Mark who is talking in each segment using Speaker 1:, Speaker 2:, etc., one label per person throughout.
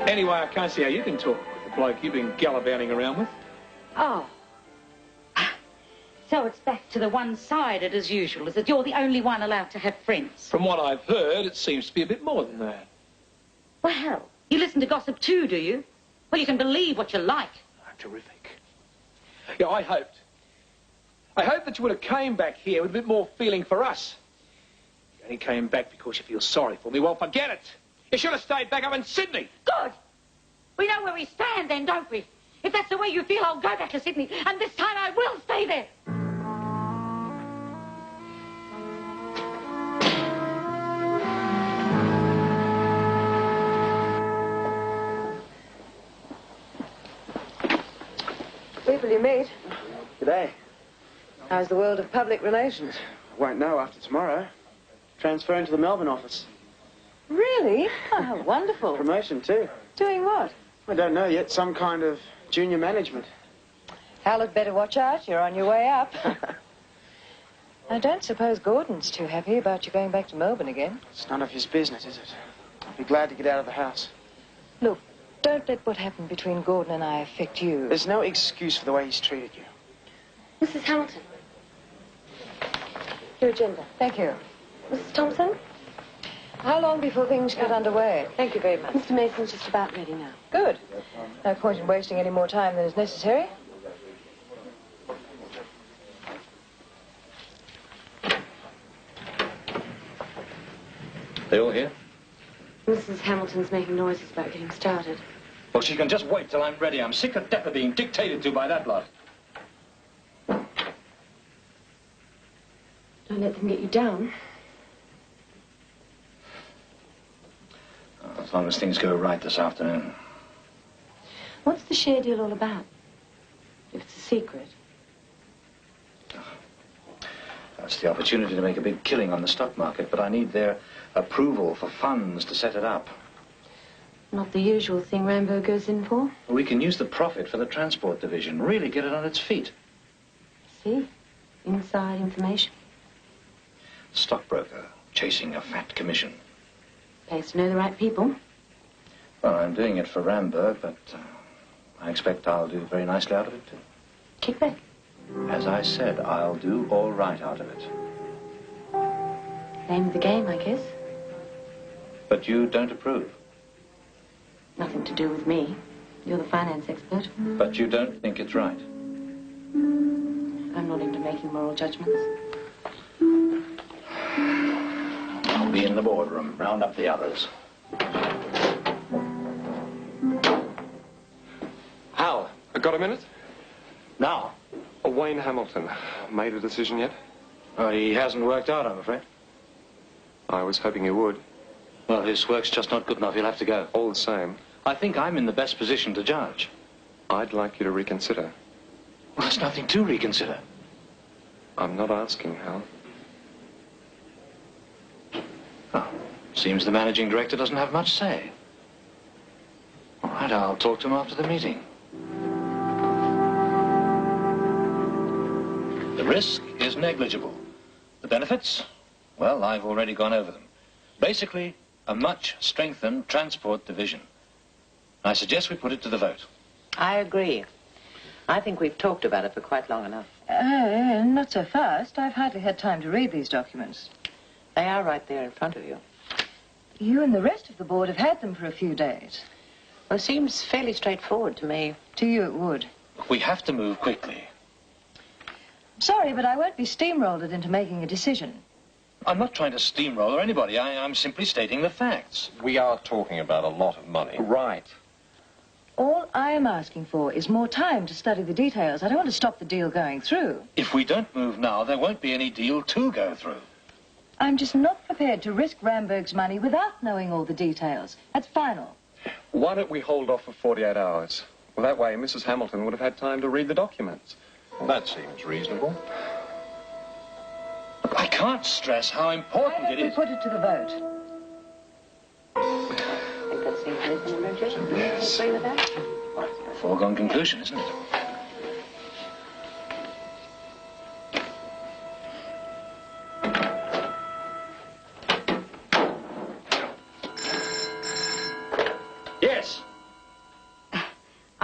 Speaker 1: Anyway, I can't see how you can talk with the bloke you've been gallivanting around with.
Speaker 2: Oh. So it's back to the one-sided as usual, is it? You're the only one allowed to have friends.
Speaker 1: From what I've heard, it seems to be a bit more than that.
Speaker 2: Well, you listen to gossip too, do you? Well, you can believe what you like.
Speaker 1: Oh, terrific. Yeah, I hoped that you would have came back here with a bit more feeling for us. You only came back because you feel sorry for me. Well, forget it. You should have stayed back up in Sydney.
Speaker 2: Good. We know where we stand then, don't we? If that's the way you feel, I'll go back to Sydney. And this time I will stay there.
Speaker 3: People you meet.
Speaker 4: G'day.
Speaker 3: How's the world of public relations?
Speaker 4: Won't know after tomorrow. Transferring to the Melbourne office.
Speaker 3: Really? Oh, how wonderful.
Speaker 4: Promotion, too.
Speaker 3: Doing what?
Speaker 4: I don't know yet. Some kind of junior management.
Speaker 3: Hal had better watch out. You're on your way up. I don't suppose Gordon's too happy about you going back to Melbourne again.
Speaker 4: It's none of his business, is it? I'll be glad to get out of the house.
Speaker 3: Look, don't let what happened between Gordon and I affect you.
Speaker 4: There's no excuse for the way he's treated you.
Speaker 5: Mrs. Hamilton.
Speaker 3: Your agenda. Thank you.
Speaker 5: Mrs. Thompson?
Speaker 3: How long before things get underway? Thank you very much.
Speaker 5: Mr. Mason's just about ready now.
Speaker 3: Good. No point in wasting any more time than is necessary.
Speaker 6: They all here?
Speaker 5: Mrs. Hamilton's making noises about getting started.
Speaker 6: Well, she can just wait till I'm ready. I'm sick of death of being dictated to by that lot.
Speaker 5: Don't let them get you down.
Speaker 6: As long as things go right this afternoon.
Speaker 5: What's the share deal all about? If it's a secret.
Speaker 6: That's the opportunity to make a big killing on the stock market, but I need their approval for funds to set it up.
Speaker 5: Not the usual thing Rambo goes in for.
Speaker 6: We can use the profit for the transport division, really get it on its feet.
Speaker 5: See? Inside information.
Speaker 6: Stockbroker chasing a fat commission.
Speaker 5: Pays to know the right people.
Speaker 6: Well, I'm doing it for Ramberg, but I expect I'll do very nicely out of it, too.
Speaker 5: Kick back.
Speaker 6: As I said, I'll do all right out of it.
Speaker 5: Name of the game, I guess.
Speaker 6: But you don't approve.
Speaker 5: Nothing to do with me. You're the finance expert.
Speaker 6: But you don't think it's right.
Speaker 5: I'm not into making moral judgments.
Speaker 6: I'll be in the boardroom. Round up the others.
Speaker 7: Hal, got a minute?
Speaker 6: Now?
Speaker 7: Wayne Hamilton. Made a decision yet?
Speaker 6: Oh, he hasn't worked out, I'm afraid.
Speaker 7: I was hoping he would.
Speaker 6: Well, his work's just not good enough. He'll have to go.
Speaker 7: All the same.
Speaker 6: I think I'm in the best position to judge.
Speaker 7: I'd like you to reconsider.
Speaker 6: Well, there's nothing to reconsider.
Speaker 7: I'm not asking, Hal.
Speaker 6: Oh, seems the managing director doesn't have much say. All right, I'll talk to him after the meeting. The risk is negligible. The benefits? Well, I've already gone over them. Basically, a much strengthened transport division. I suggest we put it to the vote.
Speaker 8: I agree. I think we've talked about it for quite long enough.
Speaker 3: Not so fast. I've hardly had time to read these documents.
Speaker 8: They are right there in front of you.
Speaker 3: You and the rest of the board have had them for a few days.
Speaker 8: Well, it seems fairly straightforward to me.
Speaker 3: To you, it would.
Speaker 6: We have to move quickly.
Speaker 3: Sorry, but I won't be steamrolled into making a decision.
Speaker 6: I'm not trying to steamroller anybody. I'm simply stating the facts.
Speaker 7: We are talking about a lot of money.
Speaker 6: Right.
Speaker 3: All I am asking for is more time to study the details. I don't want to stop the deal going through.
Speaker 6: If we don't move now, there won't be any deal to go through.
Speaker 3: I'm just not prepared to risk Ramberg's money without knowing all the details. That's final.
Speaker 7: Why don't we hold off for 48 hours? Well, that way Mrs. Hamilton would have had time to read the documents.
Speaker 9: That seems reasonable.
Speaker 6: Look, I can't stress how important it is.
Speaker 3: Put it to the vote.
Speaker 8: I think that seems reasonable, don't you?
Speaker 7: Yes.
Speaker 8: Agree with that?
Speaker 6: Foregone conclusion, isn't it?
Speaker 1: Yes.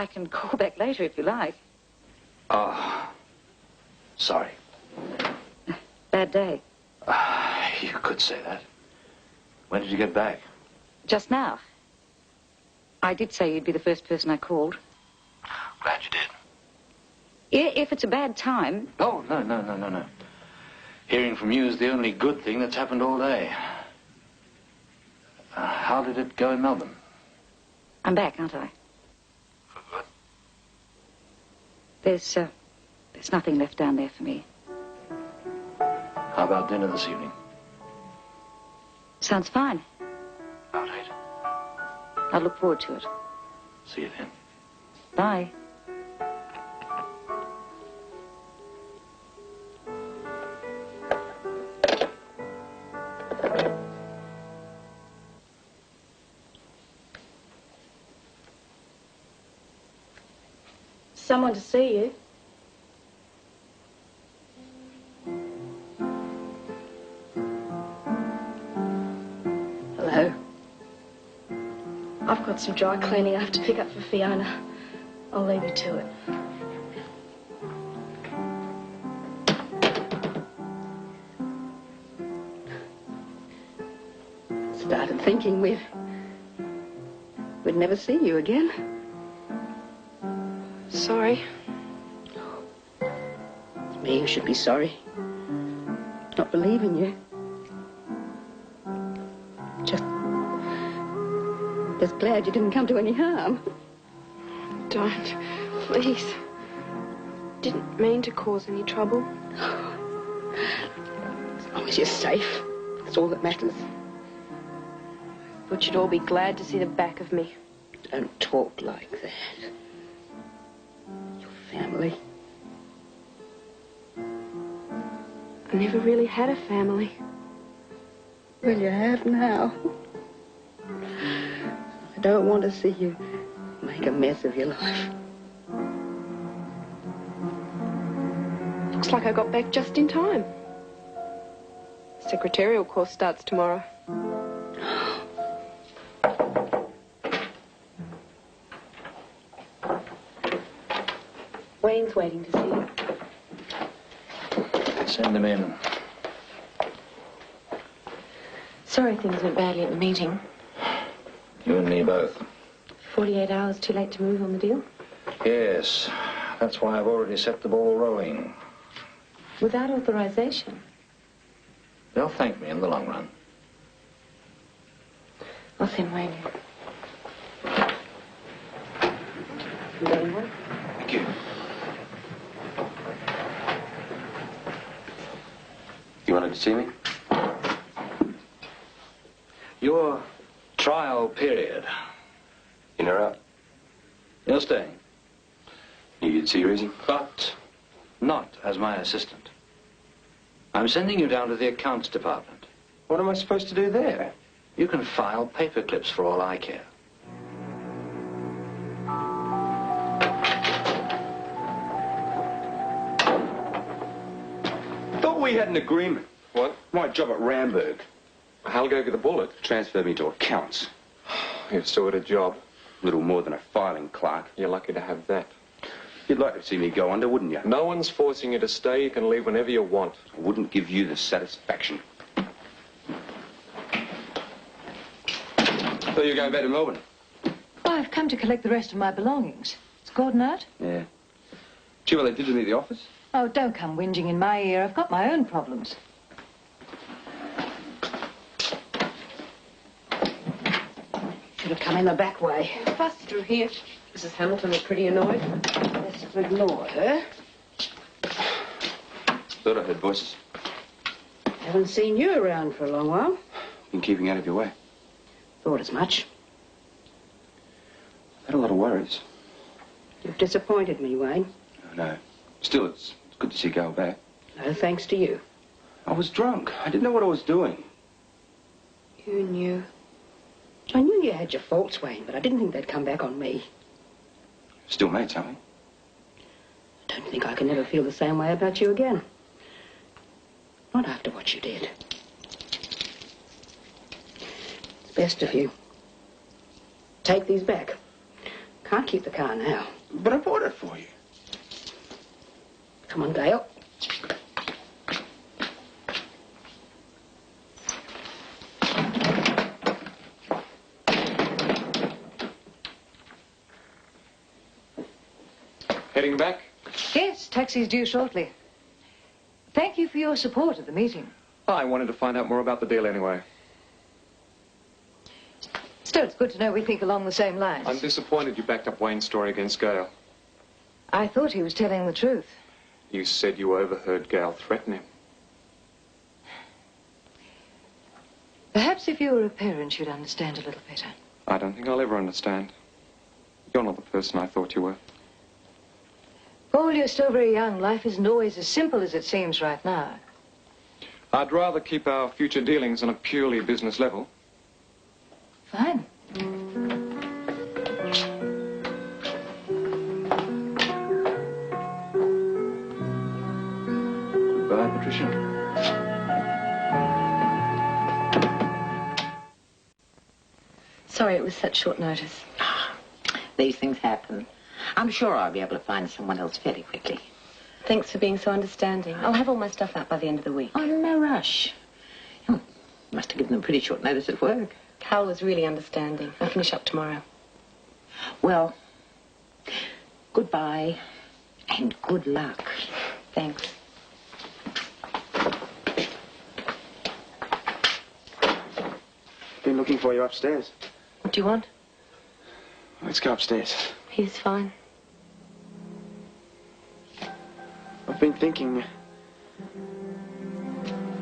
Speaker 2: I can call back later if you like.
Speaker 6: Oh, sorry.
Speaker 2: Bad day.
Speaker 6: You could say that. When did you get back?
Speaker 2: Just now. I did say you'd be the first person I called.
Speaker 6: Glad you did.
Speaker 2: If it's a bad time...
Speaker 6: Oh, no. Hearing from you is the only good thing that's happened all day. How did it go in Melbourne?
Speaker 2: I'm back, aren't I?
Speaker 6: For good.
Speaker 2: There's nothing left down there for me.
Speaker 6: How about dinner this evening?
Speaker 2: Sounds fine.
Speaker 6: About 8.
Speaker 2: I'll look forward to it.
Speaker 6: See you then.
Speaker 2: Bye.
Speaker 5: Someone to see you. Hello. I've got some dry cleaning I have to pick up for Fiona. I'll leave you to it. Started thinking we'd never see you again. Sorry. It's me who should be sorry. Not believing you. Just glad you didn't come to any harm.
Speaker 10: Don't. Please. Didn't mean to cause any trouble.
Speaker 5: As long as you're safe, that's all that matters.
Speaker 10: Thought you'd all be glad to see the back of me.
Speaker 5: Don't talk like that. Your family.
Speaker 10: I never really had a family.
Speaker 5: Well, you have now. I don't want to see you make a mess of your life.
Speaker 10: Looks like I got back just in time. Secretarial course starts tomorrow.
Speaker 5: Wayne's waiting to see you.
Speaker 6: Send them in.
Speaker 5: Sorry things went badly at the meeting.
Speaker 6: You and me both.
Speaker 5: 48 hours too late to move on the deal?
Speaker 6: Yes. That's why I've already set the ball rolling.
Speaker 5: Without authorization?
Speaker 6: They'll thank me in the long run.
Speaker 5: I'll send Wayne in. You going well?
Speaker 6: Thank you.
Speaker 4: You wanted to see me?
Speaker 6: Your trial period.
Speaker 4: In or out?
Speaker 6: You're staying.
Speaker 4: You'd see reason?
Speaker 6: But not as my assistant. I'm sending you down to the accounts department.
Speaker 4: What am I supposed to do there?
Speaker 6: You can file paper clips for all I care.
Speaker 4: Thought we had an agreement.
Speaker 7: What?
Speaker 4: My job at Ramberg.
Speaker 7: Hal gave you the bullet.
Speaker 4: Transferred me to accounts.
Speaker 7: You've still got a job.
Speaker 4: Little more than a filing clerk.
Speaker 7: You're lucky to have that.
Speaker 4: You'd like to see me go under, wouldn't you?
Speaker 7: No one's forcing you to stay. You can leave whenever you want.
Speaker 4: I wouldn't give you the satisfaction. Thought you were going back to Melbourne.
Speaker 3: I've come to collect the rest of my belongings. Is Gordon out?
Speaker 4: Yeah. Gee, well, they did to me at the office.
Speaker 3: Oh, don't come whinging in my ear. I've got my own problems.
Speaker 5: Should have come in the back way.
Speaker 10: Fuss through here. Mrs. Hamilton is pretty annoyed.
Speaker 5: Let's ignore her.
Speaker 4: Thought I heard voices.
Speaker 5: Haven't seen you around for a long while.
Speaker 4: Been keeping out of your way.
Speaker 5: Thought as much.
Speaker 4: Had a lot of worries.
Speaker 5: You've disappointed me, Wayne.
Speaker 4: Oh, no. Still, it's good to see you go back.
Speaker 5: No thanks to you.
Speaker 4: I was drunk. I didn't know what I was doing.
Speaker 5: You knew. I knew you had your faults, Wayne, but I didn't think they'd come back on me.
Speaker 4: Still mates, aren't we?
Speaker 5: I don't think I can ever feel the same way about you again. Not after what you did. It's best of you. Take these back. Can't keep the car now.
Speaker 4: But I bought it for you.
Speaker 5: Come on, Dale.
Speaker 7: Heading back?
Speaker 3: Yes, taxi's due shortly. Thank you for your support at the meeting.
Speaker 7: I wanted to find out more about the deal anyway.
Speaker 3: Still, it's good to know we think along the same lines.
Speaker 7: I'm disappointed you backed up Wayne's story against Gail.
Speaker 3: I thought he was telling the truth.
Speaker 7: You said you overheard Gail threaten him.
Speaker 3: Perhaps if you were a parent, you'd understand a little better.
Speaker 7: I don't think I'll ever understand. You're not the person I thought you were.
Speaker 3: Paul, you're still very young. Life isn't always as simple as it seems right now.
Speaker 7: I'd rather keep our future dealings on a purely business level.
Speaker 3: Fine.
Speaker 7: Goodbye, Patricia.
Speaker 8: Sorry it was such short notice.
Speaker 11: These things happen. I'm sure I'll be able to find someone else fairly quickly.
Speaker 10: Thanks for being so understanding. I'll have all my stuff out by the end of the week.
Speaker 11: Oh, no rush. You must have given them pretty short notice at work.
Speaker 10: Carl was really understanding. I'll finish up tomorrow.
Speaker 11: Well, goodbye and good luck.
Speaker 10: Thanks.
Speaker 4: Been looking for you upstairs.
Speaker 10: What do you want?
Speaker 4: Let's go upstairs.
Speaker 10: He's fine.
Speaker 4: I've been thinking...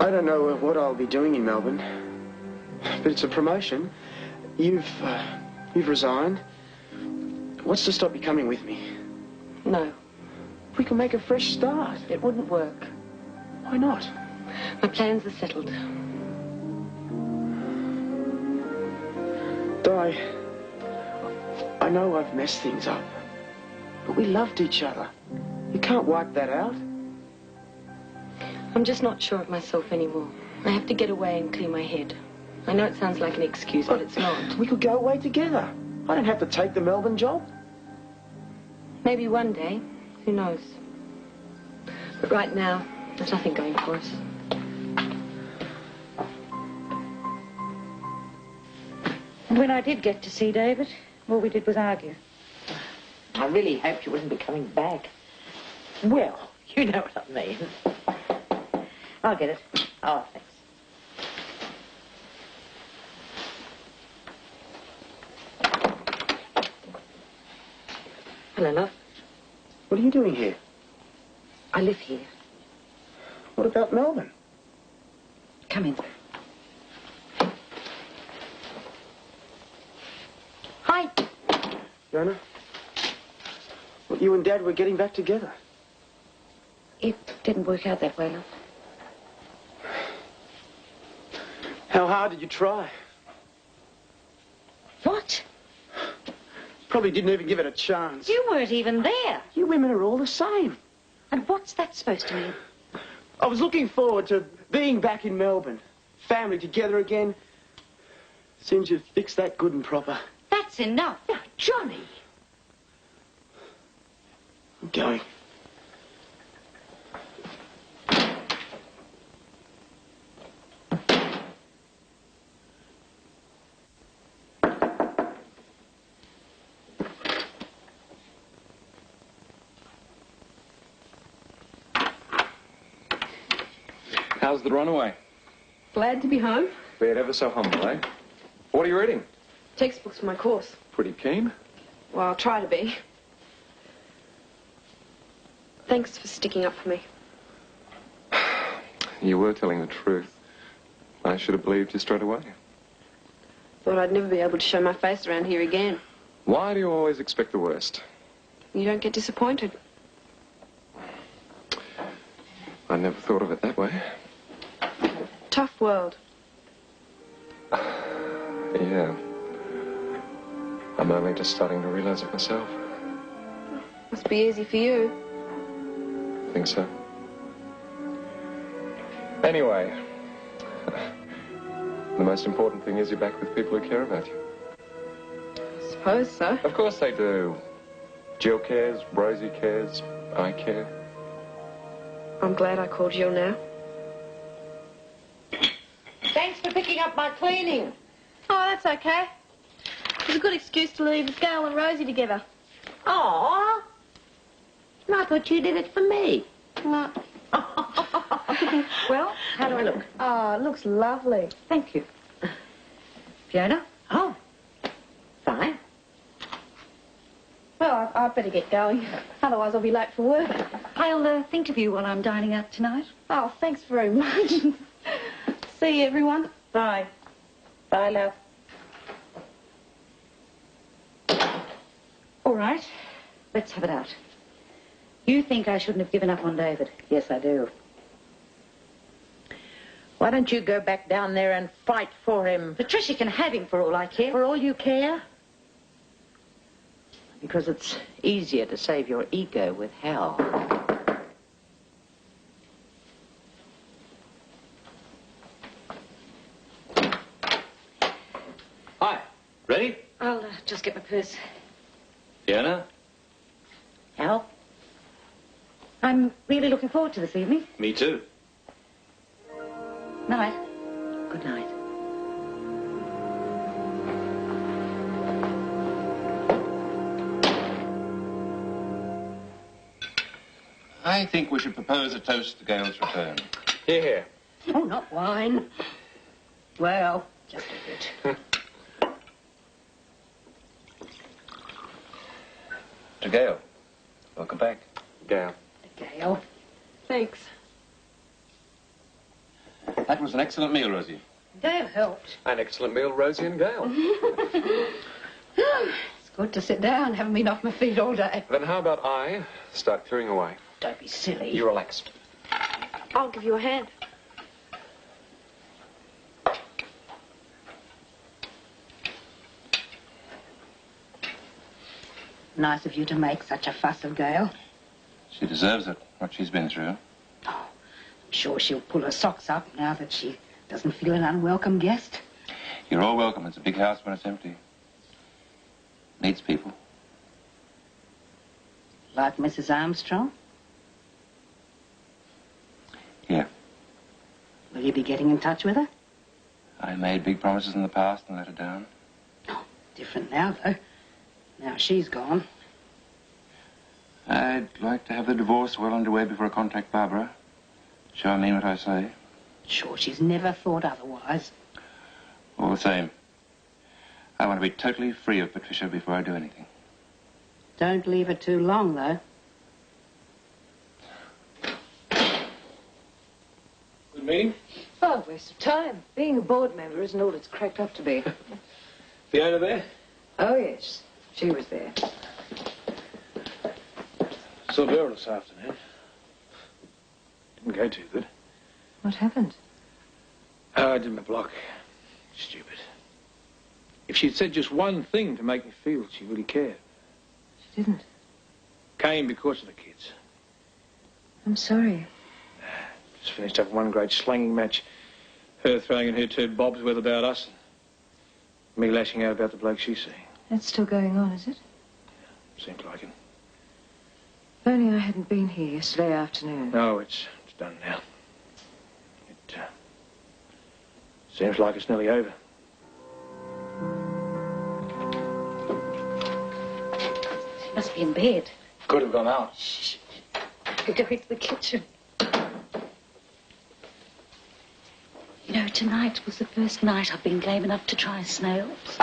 Speaker 4: I don't know what I'll be doing in Melbourne, but it's a promotion. You've resigned. What's to stop you coming with me?
Speaker 10: No,
Speaker 4: We can make a fresh start.
Speaker 10: it wouldn't work.
Speaker 4: Why not?
Speaker 10: My plans are settled.
Speaker 4: Di, I know I've messed things up, but we loved each other. You can't wipe that out.
Speaker 10: I'm just not sure of myself anymore. I have to get away and clear my head. I know it sounds like an excuse, but it's not.
Speaker 4: We could go away together. I don't have to take the Melbourne job.
Speaker 10: Maybe one day. Who knows? But right now, there's nothing going for us.
Speaker 2: And when I did get to see David, all we did was argue.
Speaker 11: I really hoped you wouldn't be coming back. Well, you know what I mean.
Speaker 2: I'll get it. Oh, thanks.
Speaker 10: Hello, love.
Speaker 4: What are you doing here?
Speaker 2: I live here.
Speaker 4: What about Melbourne?
Speaker 2: Come in. Hi.
Speaker 4: Yana? Well, you and Dad were getting back together.
Speaker 2: It didn't work out that way, love.
Speaker 4: How hard did you try?
Speaker 2: What?
Speaker 4: Probably didn't even give it a chance.
Speaker 2: You weren't even there.
Speaker 4: You women are all the same.
Speaker 2: And what's that supposed to mean?
Speaker 4: I was looking forward to being back in Melbourne. Family together again. Seems you've fixed that good and proper.
Speaker 2: That's enough.
Speaker 11: Now, Johnny.
Speaker 4: I'm going.
Speaker 7: How's the runaway?
Speaker 10: Glad to be home.
Speaker 7: Be it ever so humble, eh? What are you reading?
Speaker 10: Textbooks for my course.
Speaker 7: Pretty keen.
Speaker 10: Well, I'll try to be. Thanks for sticking up for me.
Speaker 7: You were telling the truth. I should have believed you straight away.
Speaker 10: Thought I'd never be able to show my face around here again.
Speaker 7: Why do you always expect the worst?
Speaker 10: You don't get disappointed.
Speaker 7: I never thought of it that way.
Speaker 10: Tough world.
Speaker 7: Yeah. I'm only just starting to realize it myself.
Speaker 10: Must be easy for you.
Speaker 7: I think so. Anyway, the most important thing is you're back with people who care about you.
Speaker 10: I suppose so.
Speaker 7: Of course they do. Jill cares, Rosie cares, I care.
Speaker 10: I'm glad I called Jill now.
Speaker 11: Thanks for picking up my cleaning.
Speaker 10: Oh, that's okay. It's a good excuse to leave Gail and Rosie together.
Speaker 11: Aw. I thought you did it for me.
Speaker 10: No.
Speaker 2: Well, how do I look?
Speaker 10: Oh, it looks lovely.
Speaker 2: Thank you. Fiona?
Speaker 11: Oh, fine.
Speaker 10: Well, I'd better get going. Otherwise I'll be late for work.
Speaker 2: I'll think of you while I'm dining out tonight.
Speaker 10: Oh, thanks very much. See you, everyone.
Speaker 11: Bye. Bye, love.
Speaker 2: All right, let's have it out. You think I shouldn't have given up on David?
Speaker 11: Yes, I do. Why don't you go back down there and fight for him?
Speaker 2: Patricia can have him for all I care.
Speaker 11: For all you care? Because it's easier to save your ego with Hal.
Speaker 6: Hi. Ready?
Speaker 2: I'll just get my purse.
Speaker 6: Fiona?
Speaker 11: Hal?
Speaker 2: I'm really looking forward to this evening.
Speaker 6: Me too.
Speaker 2: Night.
Speaker 11: Good night.
Speaker 9: I think we should propose a toast to Gail's return.
Speaker 7: Here, here.
Speaker 11: Oh, not wine. Well, just a bit.
Speaker 6: To Gail. Welcome back.
Speaker 7: Gail.
Speaker 11: Gail.
Speaker 10: Thanks.
Speaker 9: That was an excellent meal, Rosie.
Speaker 11: Gail helped.
Speaker 7: An excellent meal, Rosie and Gail.
Speaker 10: It's good to sit down. Haven't been off my feet all day.
Speaker 7: Then how about I start clearing away?
Speaker 11: Don't be silly.
Speaker 7: You relax.
Speaker 10: I'll give you a hand.
Speaker 11: Nice of you to make such a fuss of Gail.
Speaker 9: She deserves it, what she's been through.
Speaker 11: I'm sure she'll pull her socks up now that she doesn't feel an unwelcome guest.
Speaker 9: You're all welcome. It's a big house when it's empty. Needs people.
Speaker 11: Like Mrs. Armstrong?
Speaker 9: Yeah.
Speaker 11: Will you be getting in touch with her?
Speaker 9: I made big promises in the past and let her down.
Speaker 11: Different now, though. Now she's gone.
Speaker 9: I'd like to have the divorce well underway before I contact Barbara. Sure I mean what I say.
Speaker 11: Sure, she's never thought otherwise.
Speaker 9: All the same, I want to be totally free of Patricia before I do anything.
Speaker 11: Don't leave her too long, though.
Speaker 1: Good meeting.
Speaker 3: Oh, waste of time. Being a board member isn't all it's cracked up to be.
Speaker 1: Fiona there?
Speaker 3: Oh, yes. She was there.
Speaker 1: Saw Vera this afternoon. Didn't go too good.
Speaker 3: What happened?
Speaker 1: Oh, I did my block. Stupid. If she'd said just one thing to make me feel she really cared.
Speaker 3: She didn't.
Speaker 1: Came because of the kids.
Speaker 3: I'm sorry.
Speaker 1: Just finished up one great slanging match. Her throwing in her two bobs worth about us. And me lashing out about the bloke she's seeing.
Speaker 3: That's still going on, is it?
Speaker 1: Seems like it.
Speaker 3: If only I hadn't been here yesterday afternoon.
Speaker 1: No, it's done now. It seems like it's nearly over.
Speaker 2: She must be in bed.
Speaker 1: Could have gone out.
Speaker 2: Shh. We'll go into the kitchen. You know, tonight was the first night I've been game enough to try snails.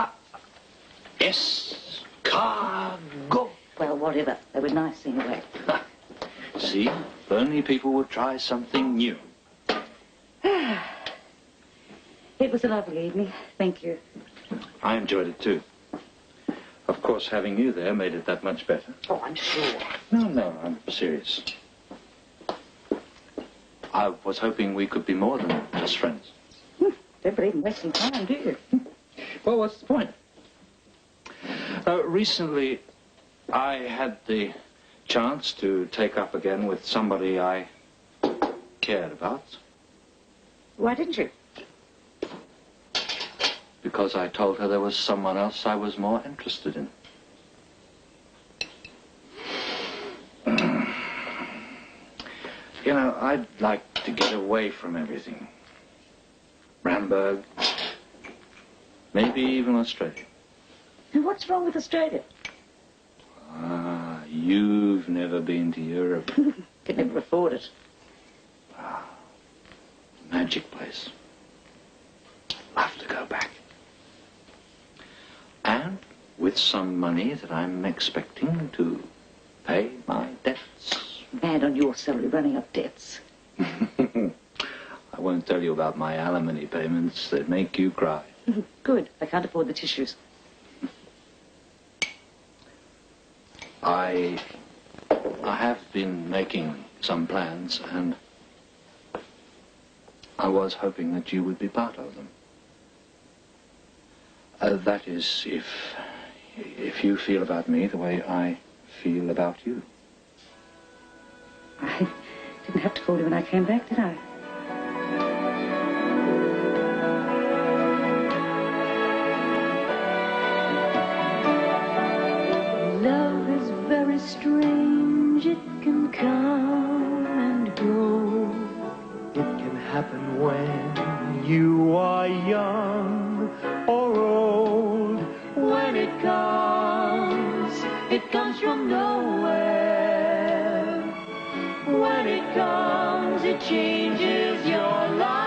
Speaker 6: Yes. Cargo.
Speaker 2: Well, whatever. They were nice anyway.
Speaker 6: See, if only people would try something new.
Speaker 2: It was a lovely evening. Thank you.
Speaker 6: I enjoyed it too. Of course, having you there made it that much better.
Speaker 2: Oh, I'm sure.
Speaker 6: No, I'm serious. I was hoping we could be more than just friends.
Speaker 2: Don't believe in wasting time, do you?
Speaker 6: Well, what's the point? Recently, I had the chance to take up again with somebody I cared about.
Speaker 2: Why didn't you?
Speaker 6: because I told her there was someone else I was more interested in. You know, I'd like to get away from everything. Ramberg, maybe even Australia.
Speaker 2: And what's wrong with Australia?
Speaker 6: Ah, you've never been to Europe.
Speaker 2: Could never afford it.
Speaker 6: Ah, magic place. Love to go back. And with some money that I'm expecting to pay my debts.
Speaker 2: Bad on your salary running up debts.
Speaker 6: I won't tell you about my alimony payments that make you cry.
Speaker 2: Good. I can't afford the tissues.
Speaker 6: I have been making some plans, and I was hoping that you would be part of them. That is, if you feel about me the way I feel about you.
Speaker 2: I didn't have to call you when I came back, did I?
Speaker 12: Love is very strange. It can come and go. It can happen when you are young or old. When it comes from nowhere. When it comes, it changes your life.